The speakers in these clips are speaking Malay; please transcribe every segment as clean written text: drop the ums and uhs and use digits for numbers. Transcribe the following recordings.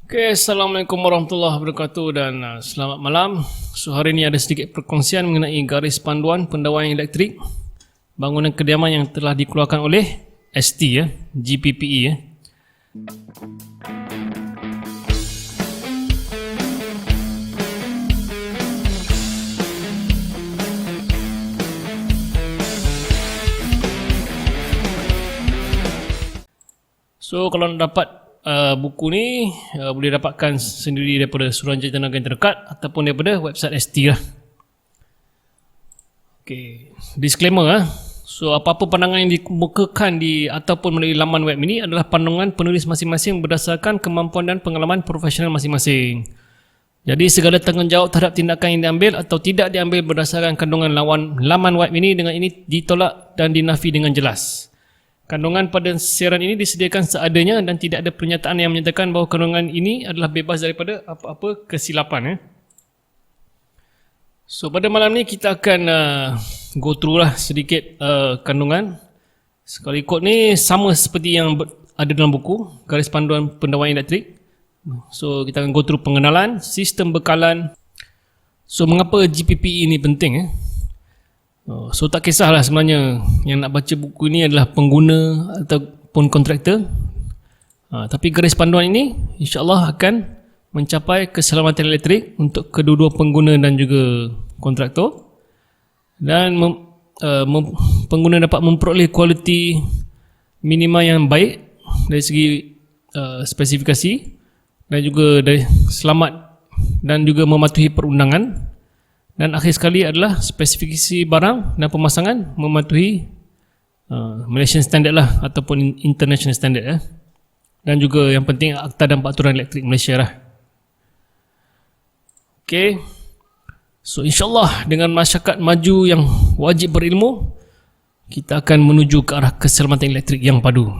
Okay, Assalamualaikum warahmatullahi wabarakatuh dan selamat malam. So hari ini ada sedikit perkongsian mengenai garis panduan pendawaian elektrik bangunan kediaman yang telah dikeluarkan oleh ST GPPE. So kalau nak dapat buku ni boleh dapatkan sendiri daripada Suruhanjaya Tenaga yang terdekat ataupun daripada website ST lah. Okay, disclaimer So apa-apa pandangan yang dikemukakan di ataupun melalui laman web ini adalah pandangan penulis masing-masing berdasarkan kemampuan dan pengalaman profesional masing-masing. Jadi segala tanggungjawab terhadap tindakan yang diambil atau tidak diambil berdasarkan kandungan laman web ini dengan ini ditolak dan dinafi dengan jelas. Kandungan pada siaran ini disediakan seadanya dan tidak ada pernyataan yang menyatakan bahawa kandungan ini adalah bebas daripada apa-apa kesilapan. So pada malam ni kita akan go through lah sedikit kandungan. Sekali ikut ni sama seperti yang ada dalam buku, garis panduan pendawaian elektrik. So kita akan go through pengenalan, sistem bekalan. So mengapa GPPE ini penting So tak kisahlah sebenarnya yang nak baca buku ini adalah pengguna ataupun kontraktor. Tapi garis panduan ini insya-Allah akan mencapai keselamatan elektrik untuk kedua-dua pengguna dan juga kontraktor. Dan pengguna dapat memperoleh kualiti minima yang baik dari segi spesifikasi dan juga dari selamat dan juga mematuhi perundangan. Dan akhir sekali adalah spesifikasi barang dan pemasangan mematuhi Malaysian Standard lah ataupun International Standard Dan juga yang penting Akta dan Peraturan Elektrik Malaysia lah. Okay, so insyaAllah dengan masyarakat maju yang wajib berilmu, kita akan menuju ke arah keselamatan elektrik yang padu.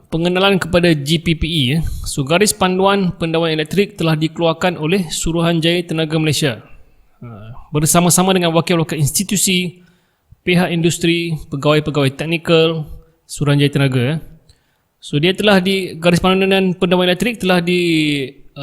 Pengenalan kepada GPPE. So garis panduan pendawaian elektrik telah dikeluarkan oleh Suruhanjaya Tenaga Malaysia bersama-sama dengan wakil-wakil institusi, pihak industri, pegawai-pegawai teknikal Suruhanjaya Tenaga. So dia telah garis panduan pendawaian elektrik telah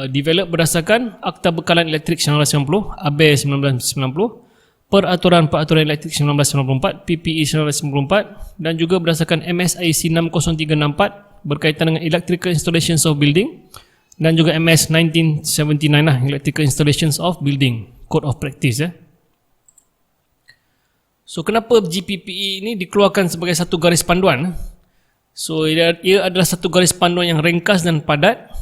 develop berdasarkan Akta Bekalan Elektrik 1990, ABER 1990, Peraturan Elektrik 1994, PPE 1994 dan juga berdasarkan MSIC 60364 berkaitan dengan Electrical Installations of Building dan juga MS 1979 lah, Electrical Installations of Building Code of Practice. So kenapa GPPE ini dikeluarkan sebagai satu garis panduan? So ia adalah satu garis panduan yang ringkas dan padat,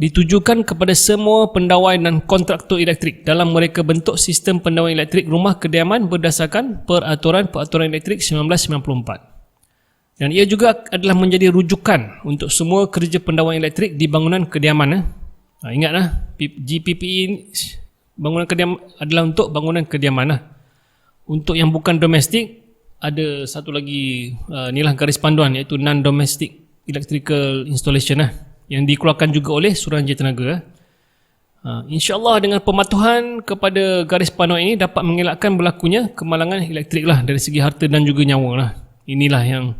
ditujukan kepada semua pendawai dan kontraktor elektrik dalam mereka bentuk sistem pendawaian elektrik rumah kediaman berdasarkan Peraturan Elektrik 1994. Dan ia juga adalah menjadi rujukan untuk semua kerja pendawaian elektrik di bangunan kediaman. Ingatlah, GPPE bangunan kediaman adalah untuk bangunan kediaman. Untuk yang bukan domestik, ada satu lagi inilah garis panduan iaitu non-domestic electrical installation yang dikeluarkan juga oleh Suruhanjaya Tenaga. InsyaAllah dengan pematuhan kepada garis panduan ini dapat mengelakkan berlakunya kemalangan elektrik lah dari segi harta dan juga nyawa lah. Inilah yang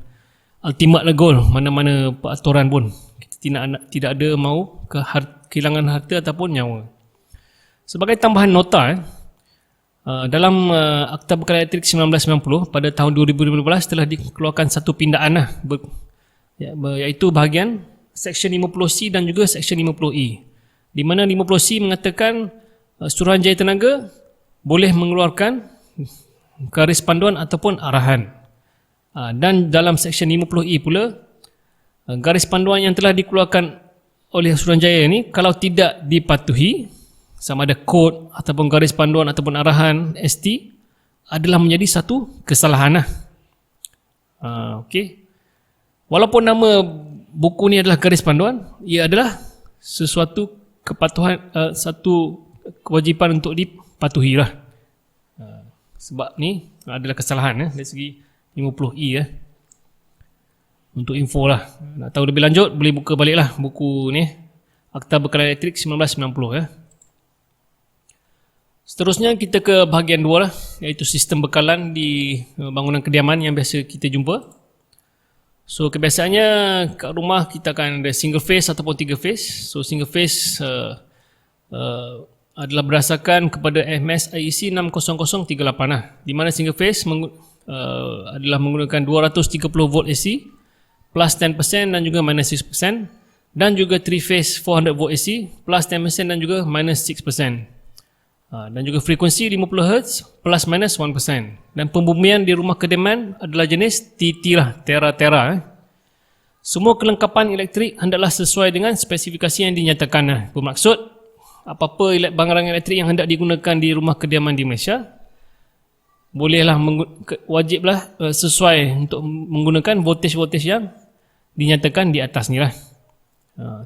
ultimate lah goal mana-mana peraturan pun. Kita tidak ada mau kehilangan harta ataupun nyawa. Sebagai tambahan nota, dalam Akta Bekalan Elektrik 1990 pada tahun 2015 telah dikeluarkan satu pindaan iaitu bahagian Seksyen 50C dan juga Seksyen 50E, di mana 50C mengatakan Suruhanjaya Tenaga boleh mengeluarkan garis panduan ataupun arahan. Dan dalam Seksyen 50E pula, garis panduan yang telah dikeluarkan oleh Suruhanjaya ini kalau tidak dipatuhi, sama ada kod ataupun garis panduan ataupun arahan ST, adalah menjadi satu kesalahan. Okay. Walaupun nama buku ni adalah garis panduan, ia adalah sesuatu kepatuhan, satu kewajipan untuk dipatuhi lah. Sebab ni adalah kesalahan dari segi 50E. Untuk info lah. Nak tahu lebih lanjut boleh buka balik lah buku ni, Akta Bekalan Elektrik 1990. Seterusnya kita ke bahagian 2 lah, iaitu sistem bekalan di bangunan kediaman yang biasa kita jumpa. So kebiasaannya kat rumah kita akan ada single phase ataupun 3 phase. So single phase adalah berdasarkan kepada MS IEC 60038 lah. Di mana single phase adalah menggunakan 230 volt AC plus 10% dan juga minus 6%, dan juga 3 phase 400 volt AC plus 10% dan juga minus 6%. Dan juga frekuensi 50 Hz plus minus 1%. Dan pembumian di rumah kediaman adalah jenis TT lah, tera-tera. Semua kelengkapan elektrik hendaklah sesuai dengan spesifikasi yang dinyatakan. Bermaksud, apa-apa barang elektrik yang hendak digunakan di rumah kediaman di Malaysia, bolehlah wajiblah sesuai untuk menggunakan voltage-voltage yang dinyatakan di atas ni lah.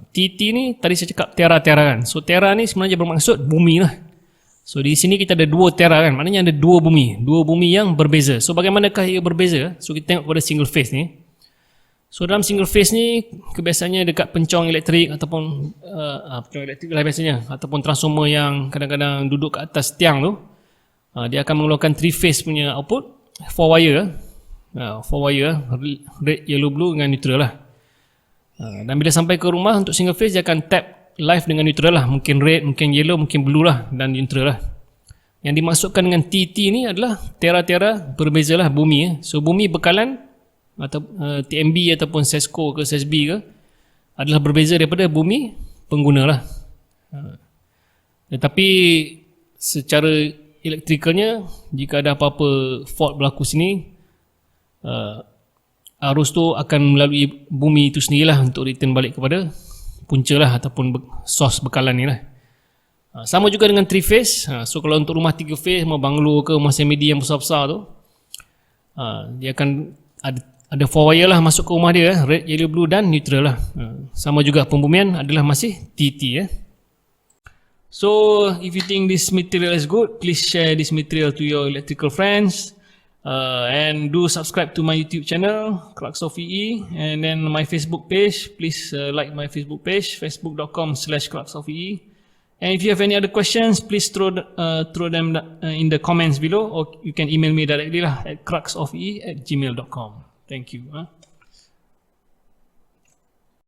TT ni tadi saya cakap tera-tera kan. So tera ni sebenarnya bermaksud bumi lah. So di sini kita ada 2 tera kan, maknanya ada 2 bumi yang berbeza. So bagaimanakah ia berbeza? So kita tengok pada single phase ni. So dalam single phase ni kebiasaannya dekat pencong elektrik ataupun pencong elektrik lah biasanya, ataupun transformer yang kadang-kadang duduk kat atas tiang tu, dia akan mengeluarkan 3 phase punya output 4 wire. 4 wire red, yellow, blue dengan neutral lah. Dan bila sampai ke rumah untuk single phase, dia akan tap live dengan neutral lah, mungkin red, mungkin yellow, mungkin blue lah, dan neutral lah. Yang dimaksudkan dengan TT ni adalah tera-tera berbeza lah bumi. So bumi bekalan atau TMB ataupun SESCO ke SESB ke adalah berbeza daripada bumi pengguna lah. Tetapi secara elektrikalnya, jika ada apa-apa fault berlaku sini, arus tu akan melalui bumi itu sendirilah untuk return balik kepada punca lah ataupun source bekalan ni lah. Sama juga dengan 3 phase. So kalau untuk rumah 3 phase, rumah banglo ke rumah semi-D yang besar-besar tu, dia akan ada 4 wire lah masuk ke rumah dia, red, yellow, blue dan neutral lah. Sama juga pembumian adalah masih TT. So if you think this material is good, please share this material to your electrical friends. And do subscribe to my YouTube channel, Crux of EE, and then my Facebook page. Please like my Facebook page, facebook.com/Crux of EE. And if you have any other questions, please throw them in the comments below, or you can email me directly lah at cruxofee@gmail.com. Thank you.